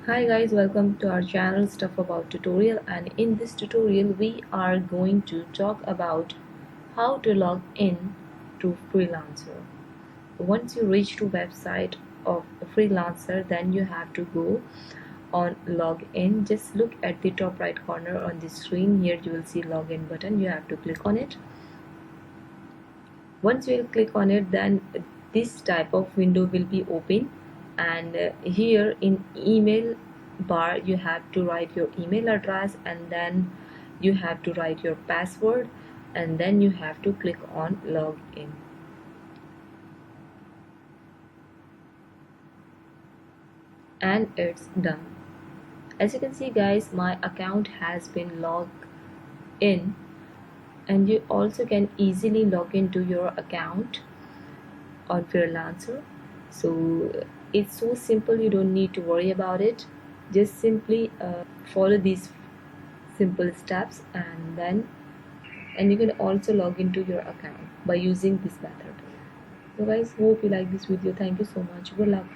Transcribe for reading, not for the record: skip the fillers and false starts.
Hi guys, welcome to our channel Stuff About Tutorial, and in this tutorial we are going to talk about how to log in to Freelancer. Once you reach to website of Freelancer, then you have to go on login. Just look at the top right corner on the screen. Here you will see login button. You have to click on it. Once you will click on it, then this type of window will be open, and here in email bar you have to write your email address, and then you have to write your password, and then you have to click on login, and it's done. As you can see guys, my account has been logged in, and you also can easily log into your account on Freelancer. So it's so simple, you don't need to worry about it. Just simply follow these simple steps, and you can also log into your account by using this method. So guys, hope you like this video. Thank you so much. Good luck.